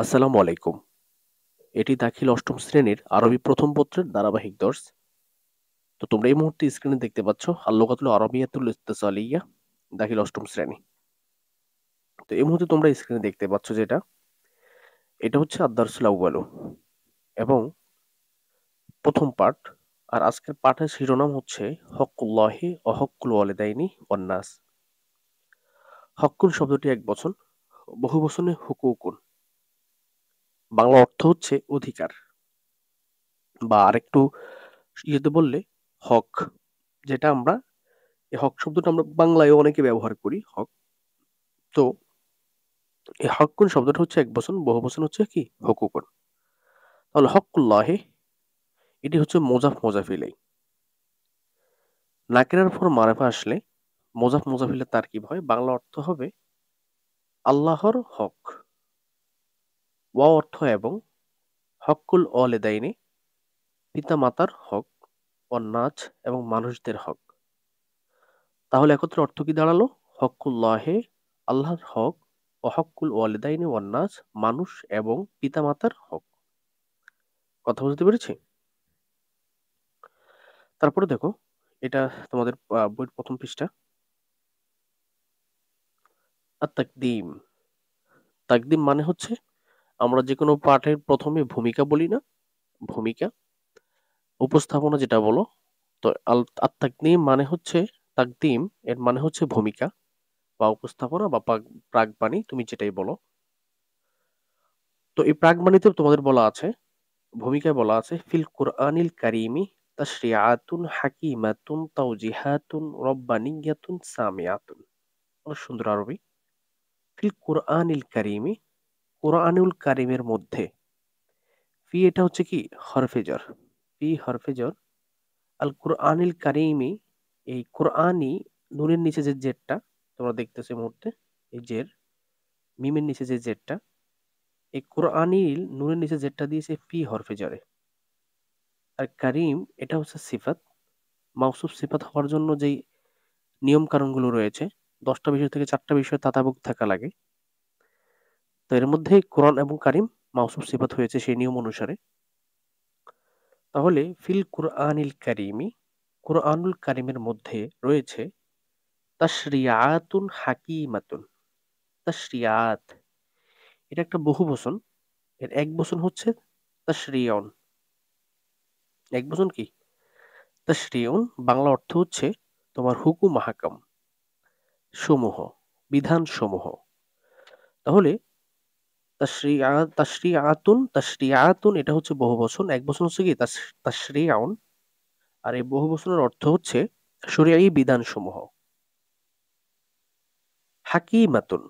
আসসালামু আলাইকুম। এটি দাখিল অষ্টম শ্রেণীর আরবি প্রথম পত্রের ধারাবাহিক দর্স। তো তোমরা এই মুহূর্তে স্ক্রিনে দেখতে পাচ্ছ আল-লুগাতুল আরাবিয়াতুল ইসতিসালিয়া দাখিল অষ্টম শ্রেণী। তো এই মুহূর্তে তোমরা স্ক্রিনে দেখতে পাচ্ছ এটা হচ্ছে আদ-দারসুল আউয়ালু এবং প্রথম পাঠ। আর আজকের পাঠের শিরোনাম হচ্ছে হক্কুল্লাহি ওয়া হক্কুল ওয়ালিদাইনি ওয়ান নাস। হক্কুন শব্দটি এক বচন, বহু বচনে হুকুকুন। বাংলা অর্থ হচ্ছে অধিকার, বা আরেকটু ইয়েতে বললে হক, যেটা আমরা এই হক শব্দটা আমরা বাংলায় অনেকে ব্যবহার করি হক। তো এই হক্কুন শব্দটা হচ্ছে এক বচন, বহু বচন হচ্ছে কি হুকুকুন। তাহলে হক্কুল্লাহি এটি হচ্ছে মোজাফ মোজাফ ইলাই। নাকিরার পর মারেফা আসলে মোজাফ মোজাফ ইলাই তারকিব হয়। বাংলা অর্থ হবে আল্লাহর হক। ওয়া অর্থ এবং, হক্কুল ওয়ালিদাইনি পিতা মাতার হক, ওয়ান্নাস এবং মানুষদের হক। তাহলে একত্রে অর্থ কি দাঁড়ালো? হক্কুল্লাহে আল্লাহর হক, ও হক্কুল ওয়ালিদাইনি ওয়ান্নাস মানুষ এবং পিতামাতার হক। কথা বুঝতে পেরেছি? তারপরে দেখো, এটা তোমাদের বইয়ের প্রথম পৃষ্ঠা। আর তাকদিম, তাকদিম মানে হচ্ছে আমরা যে কোনো পাঠের প্রথমে ভূমিকা বলি না, ভূমিকা উপস্থাপনা যেটা বলো। তো আর তাকদিম মানে হচ্ছে, তাকদিম এর মানে হচ্ছে ভূমিকা বা উপস্থাপনা বা প্রাগবাণী, তুমি যেটাই বলো। তো এই প্রাগবাণীতে তোমাদের বলা আছে, ভূমিকায় বলা আছে ফিল কুরআনিল কারিমি তাশরিআতুন হাকিমাতুন তাওজিহাতুন রব্বানিয়াতুন সামিয়াতুন। অনেক সুন্দর আরবি। ফিল কুরআনিল কারিমি, কুরআনুল কারিমের মধ্যে। ফি এটা হচ্ছে কি হরফে jar, ফি হরফে jar। আল কুরআনিল কারিমি, এই কুরআনি নুনের নিচে যে জেরটা তোমরা দেখতেছো এই মুহূর্তে, এই জের মিমের নিচে যে জেরটা, এই কুরআনিল নুনের নিচে জেরটা দিয়েছে ফি হরফে জারে। আর কারিম এটা হচ্ছে সিফাত। মাউসুফ সিফাত হওয়ার জন্য যেই নিয়ম কানুনগুলো রয়েছে, 10টা বিষয় থেকে 4টা বিষয় তাতাবুক থাকা লাগে। তো এর মধ্যে কোরআন এবং কারিম মাউসুফ সিফাত হয়েছে সেই নিয়ম অনুসারে। তাহলে ফিল কুরআনিল কারিমি, কুরআনুল কারিমের মধ্যে রয়েছে তাশরিয়াতুন হাকিমাতুন। তাশরিয়াত এটা একটা বহু বচন, এর এক বচন হচ্ছে তাশরিয়ন। এক বচন কি তাশরিয়ন। বাংলা অর্থ হচ্ছে তোমার হুকুম হাকাম সমূহ, বিধান সমূহ। তাহলে তাশরিয়াতুন এটা হচ্ছে বহু বচন, এক বচন হচ্ছে কি তাশরিয়াউন। আর এই বহু বচনের অর্থ হচ্ছে শরীয়ী বিধানসমূহ। হাকিমাতুন,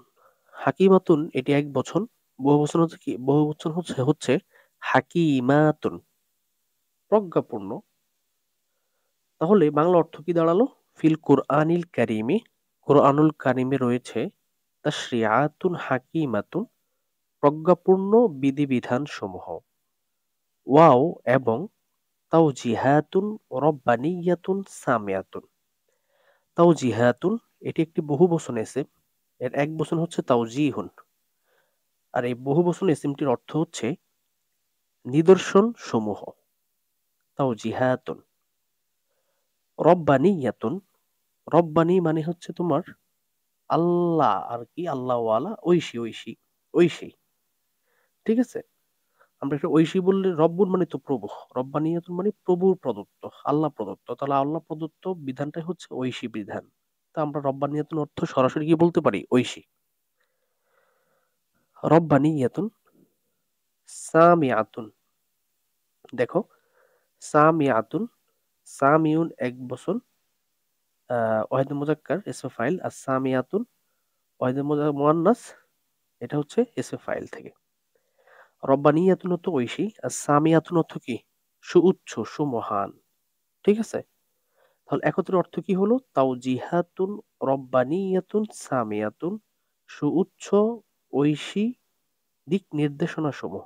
হাকিমাতুন এটি এক বচন, বহু বচন হচ্ছে কি, বহু বচন হচ্ছে হাকিমাতুন, প্রজ্ঞাপূর্ণ। তাহলে বাংলা অর্থ কি দাঁড়ালো? ফিল কুরআনিল কারিমি, কুরআনুল কারিমে রয়েছে তাশরিয়াতুন হাকিমাতুন, প্রজ্ঞাপূর্ণ বিধিবিধান সমূহ। ওয়াও এবং তাওজিহাতুন রব্বানিয়াতুন সামিয়াতুন। তাওজিহাতুন এটি একটি বহু বচন এসেম, এর এক বচন হচ্ছে তাওজিহুন। আর এই বহু বচন এসেমটির অর্থ হচ্ছে নিদর্শন সমূহ। তাওজিহাতুন। রব্বানিয়াতুন, রব্বানি মানে হচ্ছে তোমার আল্লাহ আর কি, আল্লাহওয়ালা, ঐশী ঐশী ঐশী। ঠিক আছে, আমরা একটা ঐশী বললে রব্বুন মানে তো প্রভু, রব্বানিয়াতুন মানে প্রভুর প্রদত্ত, আল্লাহ প্রদত্ত। তাহলে আল্লাহ প্রদত্ত বিধানটাই হচ্ছে ঐশী বিধান। তা আমরা রব্বানিয়াতুন অর্থ সরাসরি কি বলতে পারি? ঐশী। রব্বানিয়াতুন সামিয়াতুন, দেখো সামিয়াতুন, সামিউন এক বচন, ওয়াহিদুল মুজাক্কার ইসমে ফাইল। আর সামিয়াতুন ওয়াহিদুল মুয়ান্নাস, এটা হচ্ছে ইসমে ফাইল থেকে। রব্বানিয়াতুন অর্থ ঐশী, আর সামিয়াতুন অর্থ কি সুউচ্চ সুমহান। ঠিক আছে, তাহলে একত্রে অর্থ কি হলো? তাওজিহাতুন রব্বানিয়াতুন সামিয়াতুন, সুউচ্চ ঐশী দিক নির্দেশনা সমূহ।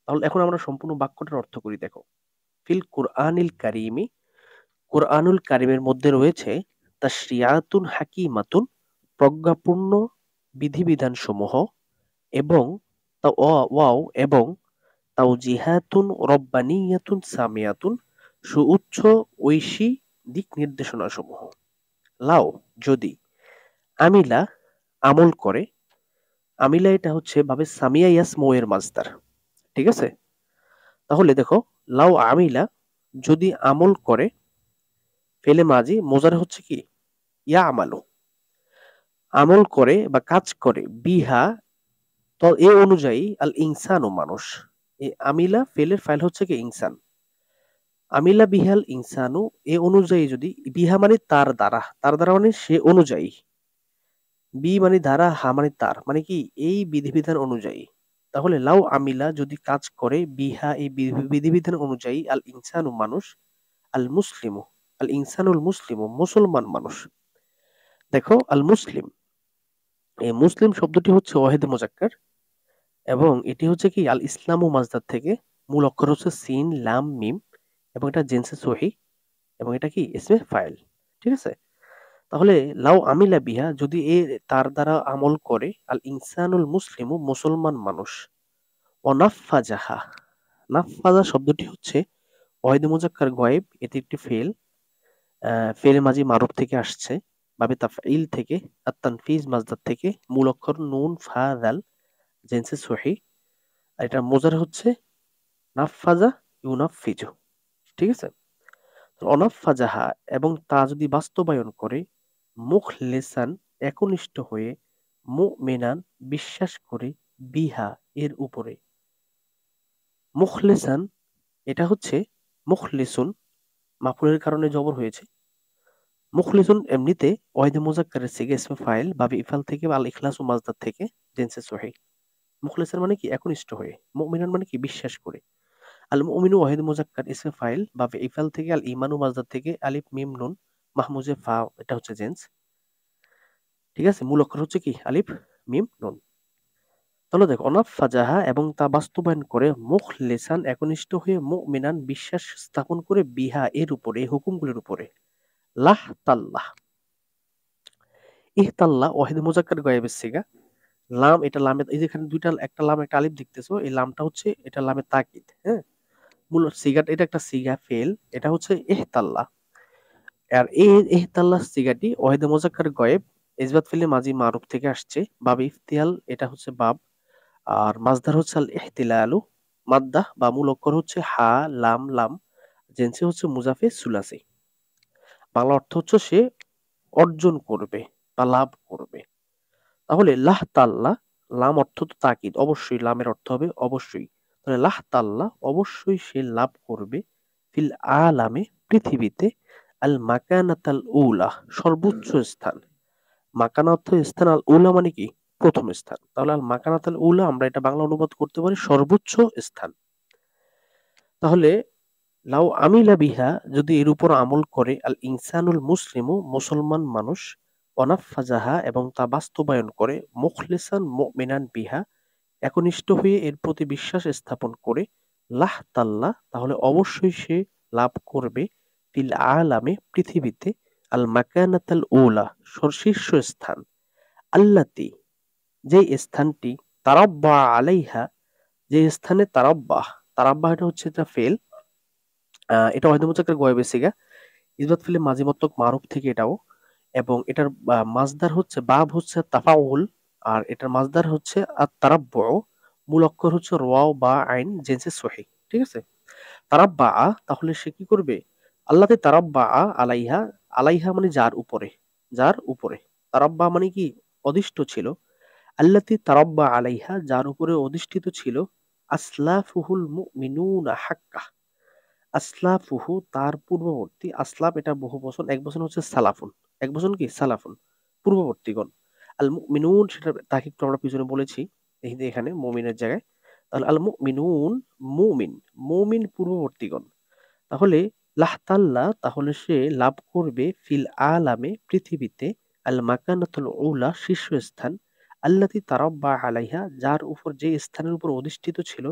তাহলে এখন আমরা সম্পূর্ণ বাক্যটার অর্থ করি, দেখো। ফিল কুরআনিল কারিমি, কুরআনুল কারিমের মধ্যে রয়েছে তাশরিয়াতুন হাকিমাতুন, প্রজ্ঞাপূর্ণ বিধিবিধান সমূহ এবং ওয়াও এবং তাওজিহাতুন রব্বানিয়াতুন সামিয়াতুন সুউচ্চ ঐশী দিক নির্দেশনা সমূহ। লাও যদি, আমিলা আমল করে, আমিলা এটা হচ্ছে ভাবে সামিয়া ইয়াসমু এর মাসদার, ঠিক আছে? তাহলে দেখো, লাও আমিলা যদি আমল করে, ফেলে মাজি মোজারে হচ্ছে কি ইয়া আমালু, আমল করে বা কাজ করে, বিহা তো এ অনুযায়ী আল ইনসানু মানুষ, এই আমিলা ফেলের ফাইল হচ্ছে কি ইনসান, আমিলা বিহাল ইনসানু এ অনুযায়ী যদি, বিহা মানে তার দ্বারা, তার দ্বারা মানে সে অনুযায়ী, বি মানে দ্বারা, হা মানে তার, মানে কি এই বিধিবিধান অনুযায়ী। তাহলে লাউ আমিলা যদি কাজ করে, বিহা এই বিধিবিধান অনুযায়ী, আল ইনসানু মানুষ, আল মুসলিমু, আল ইনসানুল মুসলিমু মুসলমান মানুষ। দেখো আল মুসলিম, এই মুসলিম শব্দটি হচ্ছে ওয়াহিদ মুজাক্কার এবং এটি হচ্ছে কি আল ইসলামু মাজদার থেকে, মূল অক্ষর হচ্ছে সিন লাম মিম এবং এটা জেন্সে সহি এবং এটা কি ইসমে ফাইল, ঠিক আছে? তাহলে লাউ আমিলা বিহা যদি এ তার দ্বারা আমল করে, আল ইনসানুল মুসলিমু মুসলমান মানুষ, অনাফাজাহা, নাফাজা শব্দটি হচ্ছে ওয়াহিদ মুজাক্কার গয়েব, এটি একটি ফেল, ফেল মাঝি মারুফ থেকে আসছে, বাবে তাফঈল থেকে, আর তানফিজ মাজদার থেকে, মূল অক্ষর নুন ফা দাল জেন্সে সহি, আর এটা মোজার হচ্ছে নাফাজা ইউনাফিজু, ঠিক আছে? অনাফাজাহা এবং তা যদি বাস্তবায়ন করে, মুখলেসান একনিষ্ঠ হয়ে, মুমিনান বিশ্বাস করে, বিহা এর উপরে। মুখলেসান এটা হচ্ছে মুখলিসুন, মাফুলের কারণে জবর হয়েছে। মুখলিসুন এমনিতে ওয়াহিদে মুজাক্কারের সিগা ইসমে ফাইল বাবে ইফাল থেকে বা আল ইখলাসু মাজদার থেকে জেন্সে সহি। মুখলিসান মানে কি একনিষ্ঠ হয়ে, মুমিনান মানে কি বিশ্বাস করে। আল মুমিনু ওয়াহিদ মুজাক্কার ইসমে ফাইল বাবে ইফাল থেকে, আল ইমানু মাজদার থেকে, আলিফ মিম নুন মাহমুজে ফা এটা হচ্ছে জেন্স, ঠিক আছে? মূল অক্ষর হচ্ছে কি আলিফ মিম নুন। তাহলে দেখো, অনাফাজাহা এবং তা বাস্তবায়ন করে, মুখলিসান একনিষ্ঠ হয়ে, মুমিনান বিশ্বাস স্থাপন করে, বিহা এর উপরে, এই হুকুমগুলোর উপরে। লাহ তাল্লাহ, ইহতাল্লাহ ওয়াহিদ মুজাক্কার গায়েবের সিগা, লাম এটা লামে, এই যেখানে দুইটা, একটা লাম একটা আলিফ দেখতেছো, এই লামটা হচ্ছে এটা লামে তাকিদ, হ্যাঁ? মূল সিগাটা এটা একটা সিগা ফেল, এটা হচ্ছে ইহতাল্লাহ। আর এই ইহতাল্লাহ সিগাটি ওয়াহিদ মুজাক্কার গায়েব ইসবাত ফিলে মাজি মারুফ থেকে আসছে, বাব ইফতিয়াল এটা হচ্ছে বাব, আর মাজদার হচ্ছে আল ইহতিলালু, মাদ্দা বা মূল অক্ষর হচ্ছে হা লাম লাম, জেন্সি হচ্ছে মুজাফে সুলাসি, বাংলা অর্থ হচ্ছে সে অর্জন করবে বা লাভ করবে। তাহলে লাহ তাল্লা, লাম অর্থ তো তাকিদ, অবশ্যই লামের অর্থ হবে অবশ্যই। তাহলে লাহ তাল্লা অবশ্যই সে লাভ করবে, ফিল আলামে পৃথিবীতে, আল মাকানাতাল উলা সর্বোচ্চ স্থান। মাকানা অর্থ স্থান, আল উলা মানে কি প্রথম স্থান। তাহলে আল মাকানাতাল উলা আমরা এটা বাংলা অনুবাদ করতে পারি সর্বোচ্চ স্থান। তাহলে লাউ আমিলা বিহা যদি এর উপর আমল করে, আল ইনসানুল মুসলিমু মুসলমান মানুষ, অনাফাজাহা এবং তা বাস্তবায়ন করে, মুখলিসান মুমিনান বিহা একনিষ্ঠ হয়ে এর প্রতি বিশ্বাস স্থাপন করে, লাহ তাল্লাহ তাহলে অবশ্যই সে লাভ করবে, ফিল আলামে পৃথিবীতে, আল মাকানাতাল উলা শীর্ষ স্থান, আল্লাতি যে স্থানটি, তারাব্বা আলাইহা যে স্থানে, তারাব্বাহ, তারাব্বাহ এটা হচ্ছে এটা ফেল, এটা ওয়াহিদ মুজাক্কার গয়েবে সিগা, ইসবাত ফিলে মাজি মতলক মারুফ থেকে এটাও, এবং এটার মাজদার হচ্ছে বাব হচ্ছে তাফাউল, আর এটার মাজদার হচ্ছে আত তারাব্বু, মূল অক্ষর হচ্ছে ওয়াও বা আইন জেন্সে সহি, ঠিক আছে? তারাব্বা তাহলে সে কি করবে, আল্লাতে তারাব্বা আলাইহা, আলাইহা মানে যার উপরে, যার উপরে, তারাব্বা মানে কি অদিষ্ট ছিল, আল্লাতি তারাব্বা আলাইহা যার উপরে অধিষ্ঠিত ছিল, আসলাফুহুল মুমিনুনা হাক্কা, আসলাফুহু তার পূর্ববর্তী, আসলাফ এটা বহু বচন, এক বচন হচ্ছে সালাফুন, এক বচন কি সালাফুন, পূর্ববর্তীগণ। আল মুমিনুন সেটা তাকে একটু আমরা পিছনে বলেছি, এই যে এখানে মুমিনের জায়গায়, তাহলে আল মুমিনুন মুমিন, মুমিন পূর্ববর্তীগণ। তাহলে লাহতাল্লাহ তাহলে সে লাভ করবে, ফিল আলামে পৃথিবীতে, আল মাকানাতুল উলা শীর্ষস্থান, আল্লাতি তারাব্বা আলাইহা যার উপর, যে স্থানের উপর অধিষ্ঠিত ছিল,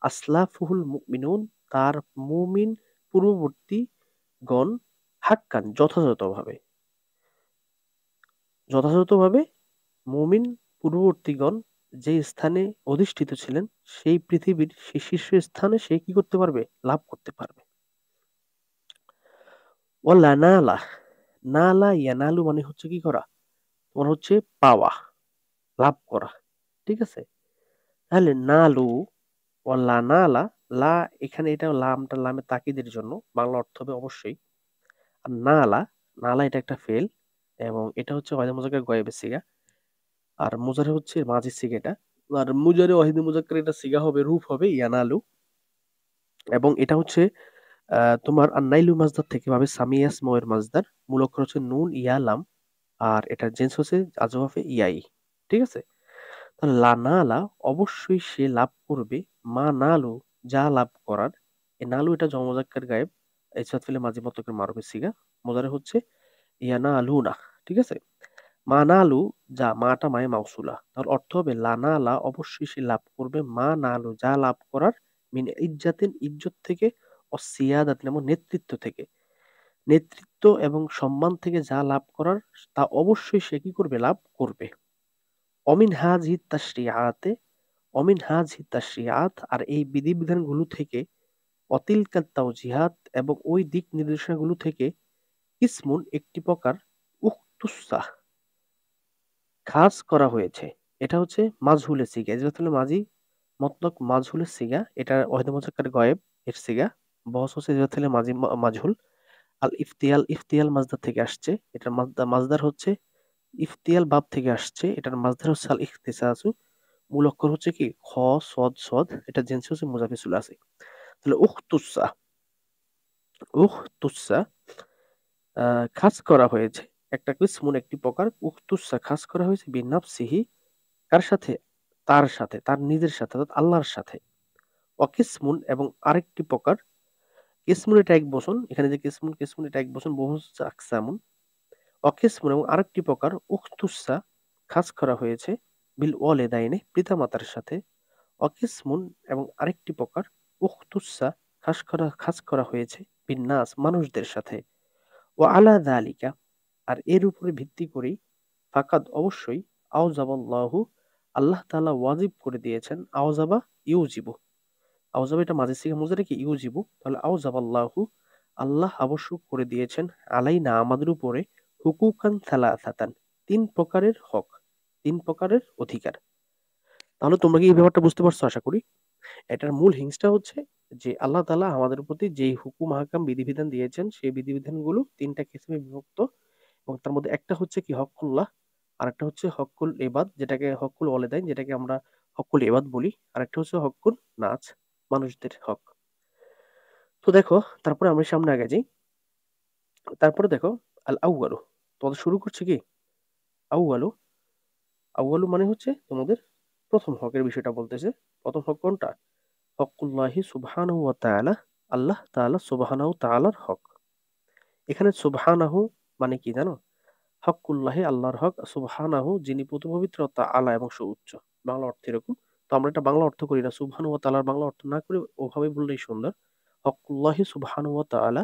আসলাফুহুল মুমিনুন তার মুমিন পূর্ববর্তী গণ, হাক্কান যথাযথভাবে, যথাযথভাবে মুমিন পূর্ববর্তীগণ যে স্থানে অধিষ্ঠিত ছিলেন সেই পৃথিবীর সেই শীর্ষ স্থানে সে কি করতে পারবে? লাভ করতে পারবে। ওয়ালা নালা, নালা ইয়ানালু মানে হচ্ছে কি করা? তোমার হচ্ছে পাওয়া, লাভ করা। ঠিক আছে? তাহলে নালু ওয়ালা নালা, লা এখানে এটা লামটা লামে তাকিদের জন্য বাংলা অর্থ হবে অবশ্যই। আর নালা, নালা এটা একটা ফেল এবং এটা হচ্ছে ওয়াহিদে মুজাক্কার গয়েবের সিগা। আর মুজারে হচ্ছে মাঝি সিগা এটা। আর মুজারে ওয়াহিদে মুজাক্কার এটা সিগা হবে, রূপ হবে ইয়ানালু। এবং এটা হচ্ছে তোমার আন্নাইলু মাজদার থেকে ভাবে সামিয়াস মোয়ের মাজদার, মূল অক্ষর হচ্ছে নুন ইয়া লাম, আর এটার জেন্স হচ্ছে আজওয়াফে ইয়াই। ঠিক আছে? তাহলে লা নালা অবশ্যই সে লাভ করবে, মা নালু যা লাভ করার। এ নালু এটা জমজাক্কার গায়েব, ইসবাত ফেলে মাঝি মতকের মারুফের সিগা। মোজারে হচ্ছে ইয়ানা আলুনা। ঠিক আছে? মা নালু যা, মাটা মায়ে মাউসুলা, তাহলে অর্থ হবে লা নালা অবশ্যই সে লাভ করবে, মা নালু যা লাভ করার, মিন ইজ্জাতিন ইজ্জত থেকে, অসিয়াদাত এবং নেতৃত্ব থেকে, নেতৃত্ব এবং সম্মান থেকে যা লাভ করার তা অবশ্যই সে কি করবে? লাভ করবে। অমিন হাযিহি তাশরিআতে, অমিন হাযিহি তাশরিআত আর এই বিধিবিধানগুলো থেকে, অতিলকা তাওজিহাত এবং ওই দিক নির্দেশনাগুলো থেকে, ইসমুন একটি প্রকার, উখতুসা খাস করা হয়েছে। এটা হচ্ছে মাজহুলের সিগা, এটা হচ্ছে মাজি মতলক মাজহুলের সিগা। এটা ওয়াহিদ মুজাক্কার গয়েব এর সিগা। বহস হচ্ছে এটা হচ্ছে মাজি মাজহুল। আল ইফতিয়াল, ইফতিয়াল মাজদার থেকে আসছে, এটার মাজদার হচ্ছে ইফতিয়াল বাব থেকে আসছে, এটার মাজদার হচ্ছে আল ইখতিসাসু। মূল অক্ষর হচ্ছে কি খ, সদ সদ, এটা জেন্স হচ্ছে মুজাফি সুলাসি। তাহলে উখতুসা, উখতুসা খাস করা হয়েছে, একটা কিসমুন একটি প্রকার, উখতুসা খাস করা হয়েছে, বিনাফসিহি কার সাথে? তার সাথে, তার নিজের সাথে, অর্থাৎ আল্লাহর সাথে। অকিসমুন এবং আরেকটি প্রকার, কিসমুন এটা এক বচন, এখানে যে কিসমুন, কিসমুন এটা এক বচন, বহু হচ্ছে আকসামুন। অকিসমুন এবং আরেকটি প্রকার, উখতুসা খাস করা হয়েছে, বিল ওয়ালিদাইনে পিতামাতার সাথে। অকিসমুন এবং আরেকটি প্রকার, উখতুসা খাস করা হয়েছে, বিন্নাস মানুষদের সাথে। ও আলা যালিকা আর এর উপরে ভিত্তি করেই, ফাকাদ অবশ্যই, আওজাবাল্লাহু আল্লাহ তাআলা ওয়াজিব করে দিয়েছেন, আওজাবা ইউজিবু, আওজাবা এটা মাঝে সিগা মুজারে কি ইউজিবু, তাহলে আওজাবাল্লাহু আল্লাহ আবশ্যক করে দিয়েছেন, আলাইনা আমাদের উপরে, হুকুকান সালাসাতান তিন প্রকারের হক, তিন প্রকারের অধিকার। তাহলে তোমরা কি এই ব্যাপারটা বুঝতে পারছো? আশা করি। এটার মূল হিংসটা হচ্ছে যে আল্লাহ তাআলা আমাদের প্রতি যেই হুকুম আহকাম বিধিবিধান দিয়েছেন সেই বিধিবিধানগুলো তিনটা কিসিমে বিভক্ত, এবং তার মধ্যে একটা হচ্ছে কি হকুল্লাহ, আরেকটা হচ্ছে হকুল ইবাদ যেটাকে হকুল ওয়ালিদাইন যেটাকে আমরা হকুল ইবাদ বলি, আরেকটা হচ্ছে হকুল নাচ মানুষদের হক। তো দেখো, তারপরে আমরা সামনে আগে যাই। তারপরে দেখো আল আউয়ালু, তোমাদের শুরু করছে কি আউয়ালু, আউয়ালু মানে হচ্ছে তোমাদের প্রথম হকের বিষয়টা বলতেছে। প্রথম হক কোনটা? হকুল্লাহি সুবহানাহু ওয়া তাআলা, আল্লাহ তাআলা সুবহানাহু তাআলার হক। এখানে সুবহানাহু মানে কি জানো? হকুল্লাহি আল্লাহর হক, সুবহানাহু যিনি পূত পবিত্র, তাআলা এবং সুউচ্চ। বাংলা অর্থ এরকম। তো আমরা এটা বাংলা অর্থ করি না, সুবহানাহু ওয়া তাআলার বাংলা অর্থ না করে ওভাবে বললেই সুন্দর। হকুল্লাহি সুবহানাহু ওয়া তাআলা,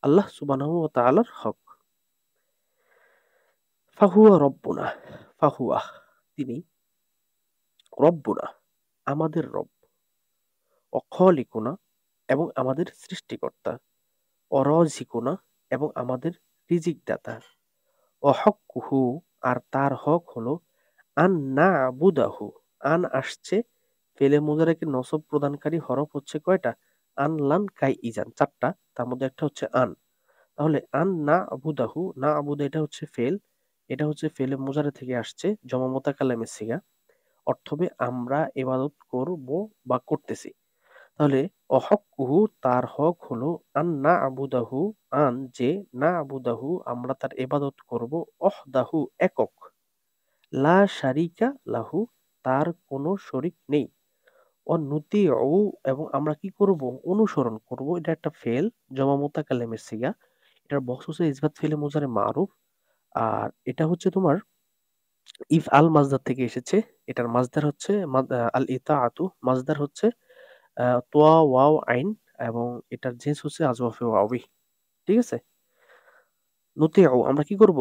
আল্লাহ সুবহানাহু ওয়া তাআলার হক। ফাহুয়া রব্বুনা, ফাহুয়া তিনি, রব্বুনা আমাদের রব, অখলিকুনা এবং আমাদের সৃষ্টিকর্তা, অরজিকুনা এবং আমাদের রিজিক দাতা, অহক্কুহু আর তার হক হলো, আন না আবুদাহু, আন আসছে ফেলে মুজারেকে নসব প্রদানকারী হরফ হচ্ছে কয়টা? আন লান কাই ইজান চারটা, তার মধ্যে একটা হচ্ছে আন। তাহলে আন না আবুদাহু, না আবুদা এটা হচ্ছে ফেল, এটা হচ্ছে ফেলে মুজারে থেকে আসছে, জমা মোতাকাল্লামের সিগা। অর্থ হবে আমরা ইবাদত করব বা করতেছি। তাহলে অহক্কুহু তার হক হলো, আন না আবুদাহু আন যে, না আবুদাহু আমরা তার ইবাদত করব, অহদাহু একক, লা শারিকা লাহু তার কোনো শরিক নেই, অনুতিউ এবং আমরা কি করব? অনুসরণ করব। এটা একটা ফেল, জমা মুতাকাল্লিমের সিগা। এটার বক্স হচ্ছে ইসবাত ফেলে মুজারে মারুফ। আর এটা হচ্ছে তোমার ইফ আল মাজদার থেকে এসেছে। এটার মাজদার হচ্ছে আল ইতাআতু, মাজদার হচ্ছে তোয়া ওয়াও আইন, এবং এটার জিন্স হচ্ছে আজওয়াফে ওয়াওই। ঠিক আছে? নুতিউ আমরা কি করব?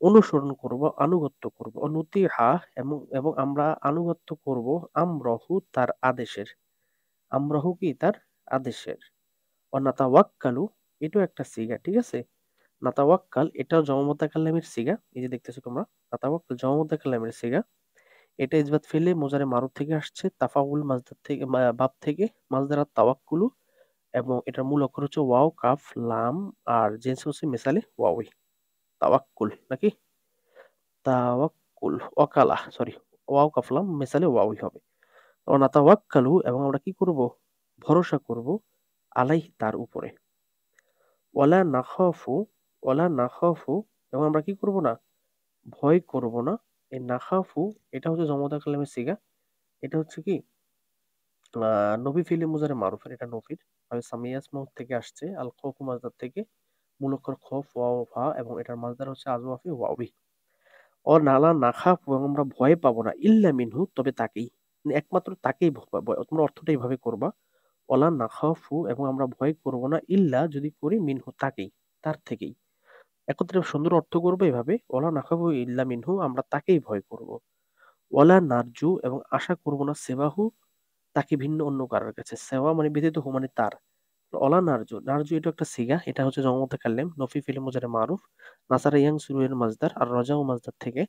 অনুসরণ করব, আনুগত্য করব। অনুতিহা এবং এবং আমরা আনুগত্য করব আমরহু তার আদেশের। আমরহু কি তার আদেশের। নাতাওয়াক্কালু এটাও একটা সিগা, ঠিক আছে? নাতাওয়াক্কাল এটাও জমা মুতাকাল্লিমের সিগা। এই যে দেখতেছো তোমরা, নাতাওয়াক্কাল জমা মুতাকাল্লিমের সিগা। এটা ইসবাত ফেলে মোজারে মারুফ থেকে আসছে, তাফাউল মাজদার থেকে বাব থেকে মাজদার আর তাওয়াক্কুলু, এবং এটার মূল অক্ষর হচ্ছে ওয়াও কাফ লাম, আর জেন্স হচ্ছে মিসালে ওয়াওই। তাওয়াক্কুল নাকি তাওয়াক্কুল, ওয়াকালা, সরি, ওয়াও কাফ লাম মিসালে ওয়াওই হবে। নাতাওয়াক্কালু এবং আমরা কি করব, ভরসা করব, আলাইহি তার উপরে। ওয়ালা নাখাফু, ওয়ালা নাখাফু এবং আমরা কি করব না, ভয় করব না। এই নাখাফু এটা হচ্ছে জমদা কালামের সিগা। এটা হচ্ছে কি নবী ফিলে মুজারে মারুফের, এটা নফির আর সামিয়াস মাউত থেকে আসছে, আল খৌফ মাজদার থেকে, মূল অক্ষর খফ ওয়াও ফা, এবং এটার মাজদার হচ্ছে আজওয়াফি ওয়াবি। ও নালা নাখাফু এবং আমরা ভয় পাবো না, ইল্লা মিনহু তবে তাকেই, মানে একমাত্র তাকেই ভয়, তোমরা অর্থটা এইভাবে করবা। ওলা নাখাফু এবং আমরা ভয় করব না, ইল্লা যদি করি মিনহু তাকেই, তার থেকেই। একত্রে সুন্দর অর্থ করবো এভাবে, ওলা নাখাফু ইল্লা মিনহু আমরা তাকেই ভয় করব। ওয়ালা নারজু এবং আশা করব না, সেবাহু তাকে ভিন্ন অন্য কারোর কাছে। সেওয়া মানে ব্যতীত, হু মানে তার। অলা নারজু, নারজু এটা একটা সিগা, এটা হচ্ছে জমতে কাল্লেম, নফি ফিল মুজারে মারুফ, নাসারা ইয়াং সুরু এর মাজদার, আর রজাউ মাজদার থেকে।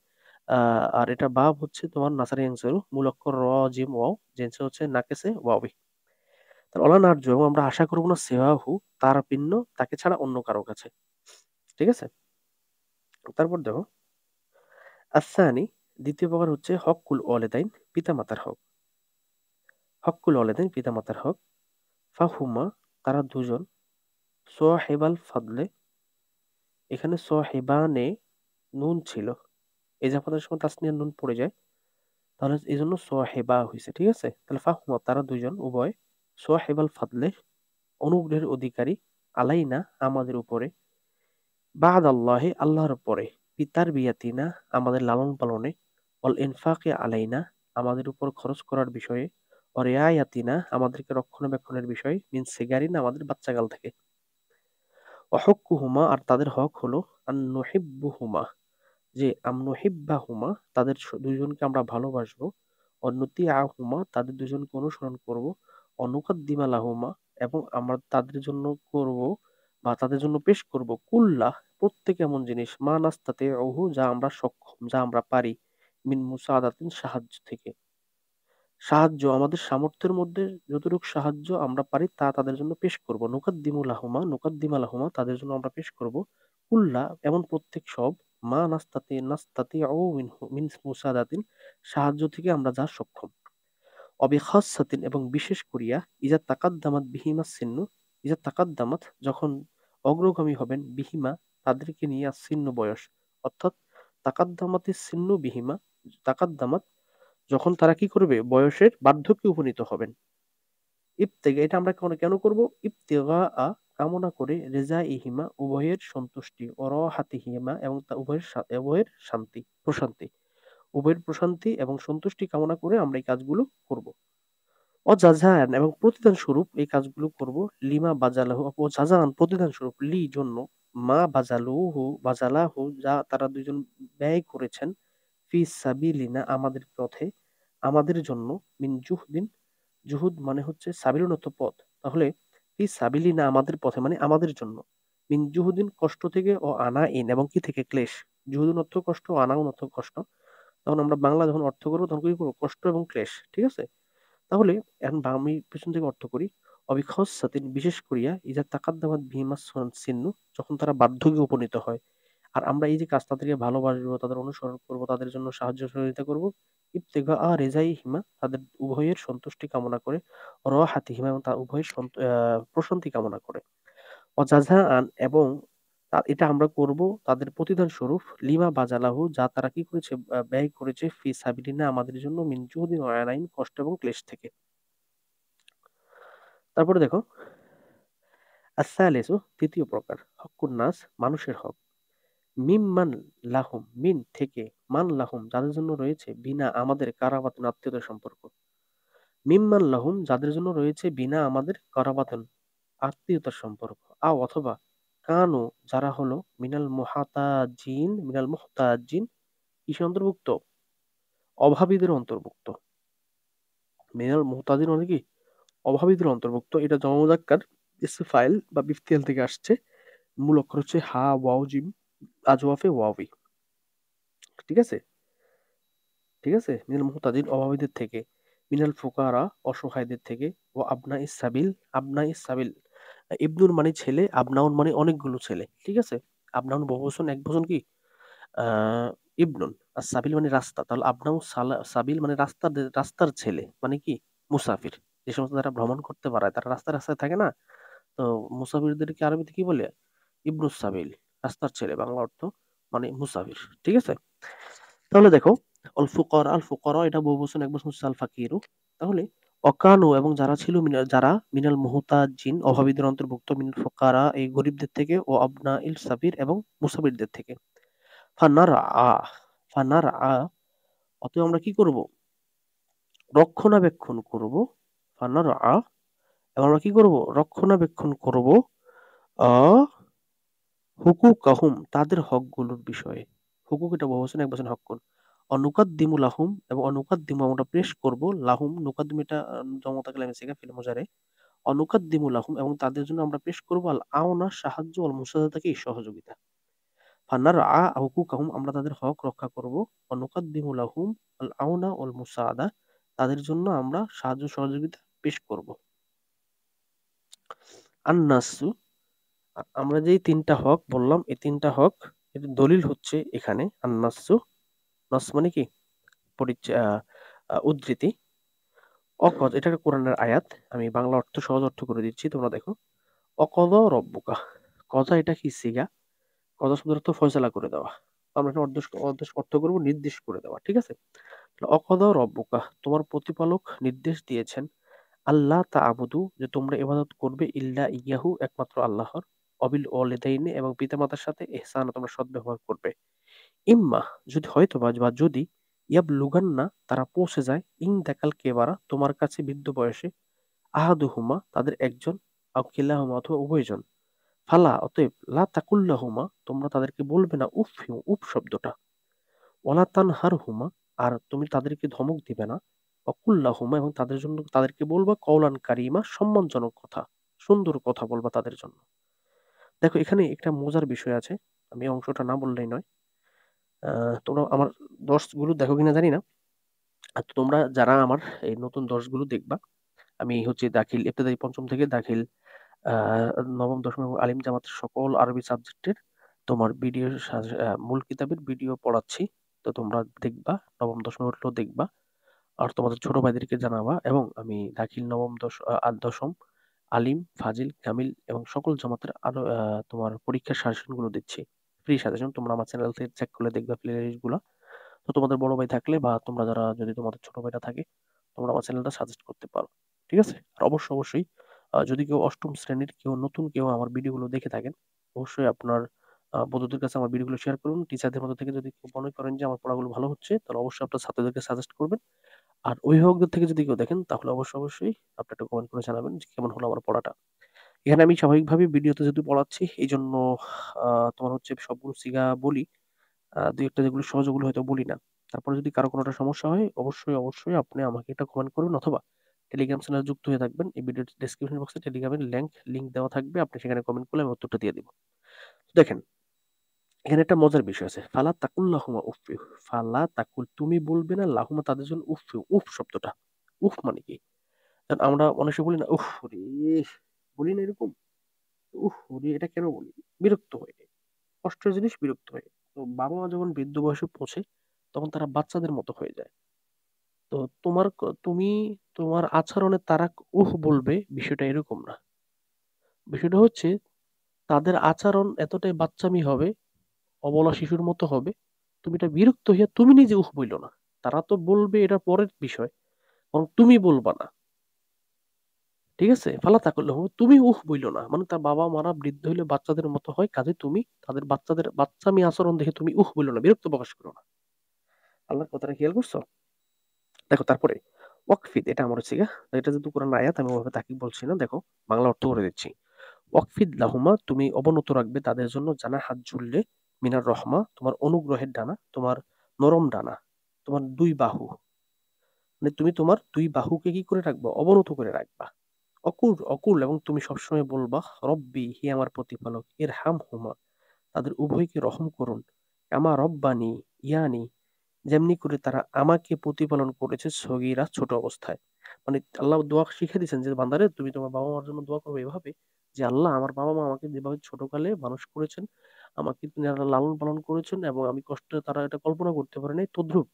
আর এটা বাব হচ্ছে তোমার নাসারা ইয়াং সুরু, মূল অক্ষর র জিম ওয়াও, জেন্সে হচ্ছে নাকেসে ওয়াবি। তাহলে অলা নারজু এবং আমরা আশা করবো না, সেওয়াহু তার ভিন্ন, তাকে ছাড়া অন্য কারো কাছে, ঠিক আছে? তারপর দেখো, আসানি দ্বিতীয় প্রকার হচ্ছে হকুল ওয়ালেদাইন, পিতামাতার হক। হকুল ওয়ালেদাইন পিতামাতার হক। ফাহুমা তারা দুজন, সোহেবাল ফাদলে এখানে সোহেবানে নুন ছিল, এজাফাতের সময় তাসনিয়ার নুন পড়ে যায়, তাহলে এই জন্য সোহেবা হয়েছে, ঠিক আছে? তাহলে ফাহুমা তারা দুজন উভয়, সোহেবাল ফাদলে অনুগ্রহের অধিকারী, আলাইনা আমাদের উপরে, বাদ আল্লাহে আল্লাহর পরে, পিতার বিয়াতিনা আমাদের লালন পালনে, অল ইনফাকে আলাইনা আমাদের উপর খরচ করার বিষয়ে, ও রেয়ায়াতিনা আমাদেরকে রক্ষণাবেক্ষণের বিষয়ে, মিন সিগারিন আমাদের বাচ্চাকাল থেকে। অহক্কুহুমা আর তাদের হক হলো, আন নুহিব্বুহুমা যে আমনুহিব্বাহুমা তাদের দুইজনকে আমরা ভালোবাসবো, অন্নতি আহুমা তাদের দুজনকে অনুসরণ করব, অনুকাদ্দিমা লাহুমা এবং আমরা তাদের জন্য করব বা তাদের জন্য পেশ করব, কুল্লাহ প্রত্যেক এমন জিনিস, মা নাস্তাতে অহু যা আমরা সক্ষম, যা আমরা পারি, মিন মুসাআদাতিন সাহায্য থেকে। সাহায্য আমাদের সামর্থ্যের মধ্যে যতটুকু সাহায্য আমরা পারি তা তাদের জন্য পেশ করব। নুকাদ্দিমা লাহুমা তাদের জন্য আমরা পেশ করব, কুল্লা এমন প্রত্যেক সব, মা নাস্তাতি ও মিন মুসাদাতিন সাহায্য থেকে আমরা যা সক্ষম। অবিখাসাতিন এবং বিশেষ করিয়া, ইজা তাকাদ্দামাত বিহিমা সিন্নু, ইজা তাকাদ্দামাত যখন অগ্রগামী হবেন, বিহিমা তাদেরকে নিয়ে, সিন্ন বয়স, অর্থাৎ তাকাদ্দামাতি সিন্নু বিহিমা, তাকাদ্দামাত যখন তারা কি করবে, বয়সের বার্ধক্যে উপনীত হবেন। ইবতেগা এটা আমরা কেন করব, ইবতেগা কামনা করে, রেজা ইহিমা উভয়ের সন্তুষ্টি, অরহাতিহিমা এবং তা উভয়ের শান্তি প্রশান্তি, উভয়ের প্রশান্তি এবং সন্তুষ্টি কামনা করে আমরা এই কাজগুলো করব। অজাজান এবং প্রতিদান স্বরূপ এই কাজগুলো করব, লিমা বাজালাহু অজাজান প্রতিদান স্বরূপ, লি জন্য, মা বাজালাহু যা তারা দুজন ব্যয় করেছেন, ফি সাবিলিনা আমাদের পথে, আমাদের জন্য, মিন জুহদিন, জুহুদ মানে হচ্ছে সাবিলুন অর্থ পথ, তাহলে ফি সাবিলিনা আমাদের পথে মানে আমাদের জন্য, মিন জুহুদিন কষ্ট থেকে, ও আনা ইন এবং কি থেকে, ক্লেশ। জুহুদিন অর্থ কষ্ট, আনাউন অর্থ কষ্ট, তখন আমরা বাংলা যখন অর্থ করবো তখন কি করবো, কষ্ট এবং ক্লেশ, ঠিক আছে? তাহলে এখন আমি পেছন থেকে অর্থ করি, অবিখসাতিন বিশেষ করিয়া, ইজা তাকাদ্দামাত বিহিমা সিন্নু যখন তারা বার্ধক্যে উপনীত হয়, আর আমরা এই যে কাজ তাদেরকে ভালোবাসবো, তাদের অনুসরণ করব, তাদের জন্য সাহায্য সহযোগিতা করব, ইবতেগা রেজাই হিমা তাদের উভয়ের সন্তুষ্টি কামনা করে, হাতি হিমা এবং তার উভয়ের প্রশান্তি কামনা করে, অজাজা আন এবং এটা আমরা করব তাদের প্রতিদান স্বরূপ, লিমা বাজালাহু যা তারা কি করেছে, ব্যয় করেছে, ফি সাবিলিনা আমাদের জন্য, মিন জুহুদিন ওয়া আনাইন কষ্ট এবং ক্লেশ থেকে। তারপরে দেখো, আসালেসু তৃতীয় প্রকার, হক্কুন নাস মানুষের হক, মিম্মান লাহুম মিন থেকে, মান লাহুম যাদের জন্য রয়েছে, বিনা আমাদের কারাবাতুন আত্মীয়তার সম্পর্ক, মিম্মান লাহুম যাদের জন্য রয়েছে, বিনা আমাদের কারাবাতুন আত্মীয়তার সম্পর্ক, অথবা কানু যারা হলো মিনাল মুহতাজিন কিসের অন্তর্ভুক্ত? অভাবীদের অন্তর্ভুক্ত। মিনাল মুহতাজিন মানে কি? অভাবীদের অন্তর্ভুক্ত। এটা জমা মুযাক্কার ইসম ফাইল বা বিফতিয়াল থেকে আসছে। মূল অক্ষর হচ্ছে হা ওয়াও জিম আজওয়াফে ওয়াবি। ঠিক আছে? ঠিক আছে? মিনাল মুহতাজিন অভাবীদের থেকে, মিনাল ফুকারা অসহায়দের থেকে, ও আবনা ইস সাবিল ইবনুন মানে ছেলে, আবনাউন মানে অনেকগুলো ছেলে। ঠিক আছে? আবনাউন বহুবচন, একবচন কি? ইবনুন। আর সাবিল মানে রাস্তা, তাহলে সাবিল মানে রাস্তার ছেলে মানে কি? মুসাফির। যে সমস্ত যারা ভ্রমণ করতে পারে তারা রাস্তায় রাস্তায় থাকে না, তো মুসাফিরদেরকে আরবিতে কি বলে? ইবনুস সাবিল, রাস্তার ছেলে, বাংলা অর্থ মানে মুসাফির। ঠিক আছে? তাহলে দেখো, আল ফুকারা এটা বহুবচন, একবচন হচ্ছে আল ফাকিরু। তাহলে অকানু এবং যারা ছিল যারা মিনাল মুহতাজিন অভাবীদের অন্তর্ভুক্ত, মিনাল ফুকারা এই গরিবদের থেকে, ও আবনা ইল সাবির এবং মুসাফিরদের থেকে। ফানার আ ফানার আ অতএব আমরা কি করব? রক্ষণাবেক্ষণ করব। ফানার আ এবং আমরা কি করব? রক্ষণাবেক্ষণ করব আ হুকুকাহুম তাদের হকগুলোর বিষয়ে। হুকুক এটা বহুবচন, একবচন হক্কুন। অনুকাদ্দিমু লাহুম এবং অনুকাদ্দিমু আমরা পেশ করব লাহুম, নুকাদ্দিম এটা জমা থাকলে আমি সিগা ফিল মুজারে। অনুকাদ্দিমু লাহুম এবং তাদের জন্য আমরা পেশ করব আল আওনা সাহায্য, আল মুসাআদাতাকে সহযোগিতা। ফানার আ হুকুকাহুম আমরা তাদের হক রক্ষা করব। অনুকাদ্দিমু লাহুম আল আওনা ওয়াল মুসাআদা তাদের জন্য আমরা সাহায্য সহযোগিতা পেশ করব। আন্নাসু আমরা যেই তিনটা হক বললাম, এই তিনটা হক এর দলিল হচ্ছে এখানে আন্নাসু। নস মানে কি? উদ্ধৃতি। অকজ এটা একটা কোরআনের আয়াত, আমি বাংলা অর্থ সহজ অর্থ করে দিচ্ছি, তোমরা দেখো। অকদ রব্বুকা, কজা এটা কি? সিগা। কজা শব্দের অর্থ ফয়সালা করে দেওয়া। আমরা এখানে অর্থ করবো নির্দেশ করে দেওয়া। ঠিক আছে? তাহলে অকদ রব্বুকা তোমার প্রতিপালক নির্দেশ দিয়েছেন, আল্লাহ তা'বুদু যে তোমরা ইবাদত করবে, ইল্লা ইয়াহু একমাত্র আল্লাহর, অবিল ওয়ালিদাইনি এবং পিতামাতার সাথে ইহসান তোমরা সদ্ব্যবহার করবে। ইম্মা যদি হয়তোবা বা যদি ইয়াবলুগান্না তারা পৌঁছে যায়, ইনদাকাল কেবারা তোমার কাছে বৃদ্ধ বয়সে, আহাদুহুমা তাদের একজন, আও কিলাহুমা অথবা উভয়জন, ফালা অতএব লা তাকুল্লাহুমা তোমরা তাদেরকে বলবে না উফ, উফ শব্দটা, ওয়ালা তানহারহুমা আর তুমি তাদেরকে ধমক দিবে না, অকুল্লাহুমা এবং তাদের জন্য তাদেরকে বলবা কওলান কারিমা সম্মানজনক কথা, সুন্দর কথা বলবা তাদের জন্য। দেখো এখানে একটা মজার বিষয় আছে, আমি এই অংশটা না বললেই নয়। তোমরা আমার দর্শগুলো দেখো কিনা জানি না। আর তোমরা যারা আমার এই নতুন দর্শগুলো দেখবা, আমি হচ্ছে দাখিল ইবতেদায়ী পঞ্চম থেকে দাখিল আহ নবম দশম এবং আলিম জামাতের সকল আরবি সাবজেক্টের তোমার ভিডিও মূল কিতাবের ভিডিও পড়াচ্ছি। তো তোমরা দেখবা, নবম দশম উঠলেও দেখবা, আর তোমাদের ছোট ভাইদেরকে জানাবা। এবং আমি দাখিল নবম দশম আলিম ফাজিল কামিল এবং সকল জামাতের আরো তোমার পরীক্ষার সাজেশন গুলো দিচ্ছি, ফ্রি সাজেশন। তোমরা আমার চ্যানেল থেকে চেক করলে দেখবা প্লে লিস্ট গুলো। তো তোমাদের বড় ভাই থাকলে বা তোমরা যারা, যদি তোমাদের ছোট ভাইটা থাকে, তোমরা আমার চ্যানেলটা সাজেস্ট করতে পারো। ঠিক আছে? আর অবশ্যই যদি কেউ অষ্টম শ্রেণীর কেউ নতুন কেউ আমার ভিডিওগুলো দেখে থাকেন, অবশ্যই আপনার বন্ধুদের কাছে আমার ভিডিওগুলো শেয়ার করুন। টিচারদের মধ্যে থেকে যদি কেউ মনে করেন যে আমার পড়াগুলো ভালো হচ্ছে, তাহলে অবশ্যই আপনার ছাত্রদেরকে সাজেস্ট করবেন। আর অভিভাবকদের থেকে যদি কেউ দেখেন, তাহলে অবশ্যই আপনি একটা কমেন্ট করে জানাবেন যে কেমন হলো আমার পড়াটা। এখানে আমি স্বাভাবিকভাবে ভিডিওতে যেহেতু পড়াচ্ছি, এই জন্য তোমার হচ্ছে সবগুলো সিগা বলি, দুই একটা যেগুলো সহজ ওগুলো হয়তো বলি না। তারপরে যদি কারো কোনোটা সমস্যা হয়, অবশ্যই আপনি আমাকে একটা কমেন্ট করুন, অথবা টেলিগ্রাম চ্যানেলে যুক্ত হয়ে থাকবেন। এই ভিডিওর ডেসক্রিপশন বক্সে টেলিগ্রামের লিংক দেওয়া থাকবে, আপনি সেখানে কমেন্ট করলে আমি উত্তরটা দিয়ে দিব। দেখেন এখানে একটা মজার বিষয় আছে, ফালা তাকুল লাহুমা উফ। ফালা তাকুল তুমি বলবে না, লাহুমা তাদের জন্য উফ। উফ শব্দটা, উফ মানে কি? কারণ আমরা অনেক সময় বলি না উফ রে, বলি না এরকম, উফ রে এটা কেন বলি? বিরক্ত হয়ে, কষ্টের জিনিস বিরক্ত হয়ে। তো বাবা মা যখন বৃদ্ধ বয়সে পৌঁছে, তখন তারা বাচ্চাদের মতো হয়ে যায়। তো তুমি তোমার আচরণে তারা উহ বলবে, বিষয়টা এরকম না। বিষয়টা হচ্ছে তাদের আচরণ এতটাই বাচ্চামি হবে, অবলা শিশুর মতো হবে, তুমি এটা বিরক্ত হইয়া তুমি নিজে উহ বইল না। তারা তো বলবে, এটা পরের বিষয়, বরং তুমি বলবা না। ঠিক আছে? ফালা তাকুল্লাহ তুমি উহ বইল না, মানে তার বাবা মারা বৃদ্ধ হইলে বাচ্চাদের মতো হয়, কাজে তুমি তাদের বাচ্চাদের বাচ্চামি আচরণ দেখে তুমি উহ বইল না, বিরক্ত প্রকাশ করো না। আল্লাহর কথাটা খেয়াল করছো? দেখো তারপরে ওয়াকফিদ এটা আমার হচ্ছে গা, এটা যেহেতু কোরআন আয়াত আমি ওভাবে তাকিব বলছি না, দেখো বাংলা অর্থ করে দিচ্ছি। ওয়াকফিদ লাহুমা, তুমি অবনত রাখবে তাদের জন্য জানাহাত ঝুললে মিনার রহমা, তোমার অনুগ্রহের ডানা, তোমার নরম ডানা, তোমার দুই বাহু, মানে তুমি তোমার দুই বাহুকে কি করে রাখবা, অবনত করে রাখবা। অকুল অকুল, এবং তুমি সবসময় বলবা রব্বি, হে আমার প্রতিপালক, এর হাম হুমা, তাদের উভয়কে রহম করুন, কামা রব্বানি ইয়ানি, যেমনি করে তারা আমাকে প্রতিপালন করেছে সগীরা, ছোট অবস্থায়। মানে আল্লাহ দোয়া শিখে দিয়েছেন যে বান্দারে তুমি তোমার বাবা মার জন্য দোয়া করবে এভাবে, যে আল্লাহ আমার বাবা মা আমাকে যেভাবে ছোটকালে মানুষ করেছেন, আমাকে যারা লালন পালন করেছেন এবং আমি কষ্টে তারা এটা কল্পনা করতে পারে নাই, তদ্রুপ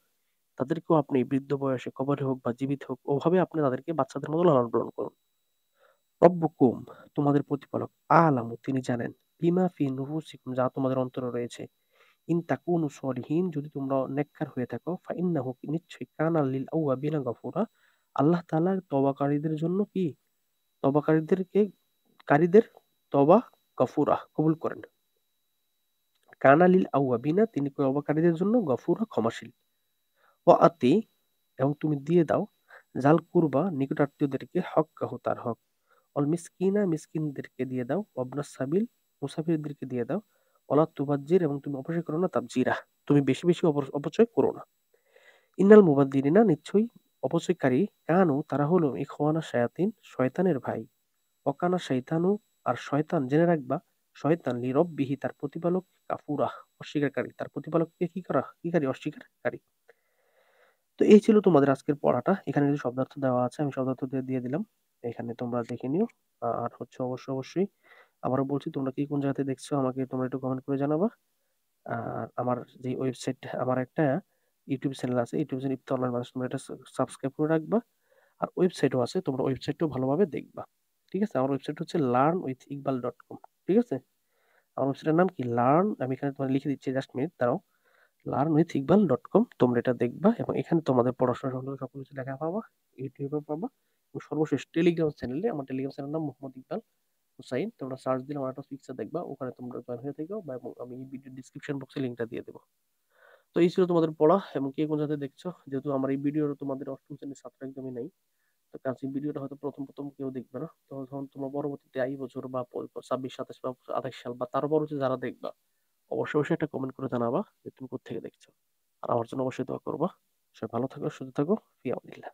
তাদেরকেও আপনি বৃদ্ধ বয়সে কবরে হোক বা জীবিত হোক ওভাবে আপনি তাদেরকে বাচ্চাদের মতো লালন পালন করুন। রব্বুকুম, তোমাদের প্রতিপালক, আলামু, তিনি জানেন, বিমা ফি নুফুসিকুম, যা তোমাদের অন্তরে রয়েছে, ইন তাকুনু সলিহিন, যদি তোমরা নেককার হয়ে থাকো, ফাইন্নাহু, নিশ্চয়ই, কানা লিল আওয়াবিনা গফুরা, আল্লাহ তাআলা তওবাকারীদের জন্য কি, তওবাকারীদেরকে কারীদের তওবা গফুরা কবুল করেন। কানা লিল আওয়াবিনা, তিনি তওবাকারীদের জন্য গফুরা ক্ষমাশীল। ওয়া আতি, এবং তুমি দিয়ে দাও, জাল কুরবা, নিকটাত্মীয়দেরকে হক্কাহু, তার হক, অল মিসকিনা, মিসকিনদেরকে দিয়ে দাও, ওয়াবনাস সাবিল, মুসাফিরদেরকে দিয়ে দাও, ওয়ালা তুবাজ্জির, এবং তুমি অপচয় করো না, তাবজিরা, তুমি বেশি বেশি অপচয় করো না। ইন্নাল মুবাদ্দিরিনা, নিশ্চয়ই অপচয়কারী, কানু, তারা হলো, ইখওয়ানা শায়াতিন, শয়তানের ভাই, অকানা শয়তানু, আর শয়তান, জেনে রাখবা, শয়তান লিরব্বিহি, তার প্রতিপালক, কাফুরা, অস্বীকারী, তার প্রতিপালককে কি কারী, অস্বীকারী। তো এই ছিল তোমাদের আজকের পড়াটা। এখানে কিছু শব্দার্থ দেওয়া আছে, আমি শব্দার্থ দিয়ে দিলাম, এখানে তোমরা দেখে নিও। আর হচ্ছে অবশ্যই আবারও বলছি, তোমরা কি কোন জায়গাতে দেখছো আমাকে তোমরা একটু কমেন্ট করে জানাবা। আর আমার যে ওয়েবসাইট, আমার একটা ইউটিউব চ্যানেল আছে, ইউটিউব চ্যানেল ইফতা অনলাইন বাংলাদেশ, তোমরা এটা সাবস্ক্রাইব করে রাখবা। আর ওয়েবসাইটও আছে, তোমরা ওয়েবসাইটটাও ভালোভাবে দেখবা। ঠিক আছে, আমার ওয়েবসাইট হচ্ছে learnwithiqbal.com। ঠিক আছে, আমার ওয়েবসাইটের নাম কি, আমি এখানে তোমার লিখে দিচ্ছি, জাস্ট মিনিট দাঁড়াও। learnwithiqbal.com, তোমরা এটা দেখবা এবং এখানে তোমাদের পড়াশোনা সম্পর্কে সকল কিছু লেখা পাবা, ইউটিউবে পাবা, এবং সর্বশেষ টেলিগ্রাম চ্যানেলে, আমার টেলিগ্রাম চ্যানেল নাম মোহাম্মদ ইকবাল হুসাইন, তোমরা সার্চ দিলে আমার একটা পিকচার দেখবা, ওখানে তোমরা জয়েন হয়ে থেকো, বা এবং আমি এই ভিডিও ডিসক্রিপশন বক্সে লিঙ্কটা দিয়ে দেবো। তো এই ছিল তোমাদের পড়া, এবং কে কোন জায়গাতে দেখছো, যেহেতু আমার এই ভিডিওর তোমাদের অষ্টম শ্রেণীর ছাত্র একদমই নাই, তো কাজে ভিডিওটা হয়তো প্রথম প্রথম কেউ দেখবে না, তো যখন তোমরা পরবর্তীতে এই বছর বা 26 27 বা 28 সাল বা তার পরবর্তী যারা দেখবা, অবশ্যই একটা কমেন্ট করে জানাবা যে তুমি কোথা থেকে দেখছো। আর আমার জন্য অবশ্যই দোয়া করবা। সবাই ভালো থাকো, সুস্থ থাকো, ফি আমানিল্লাহ।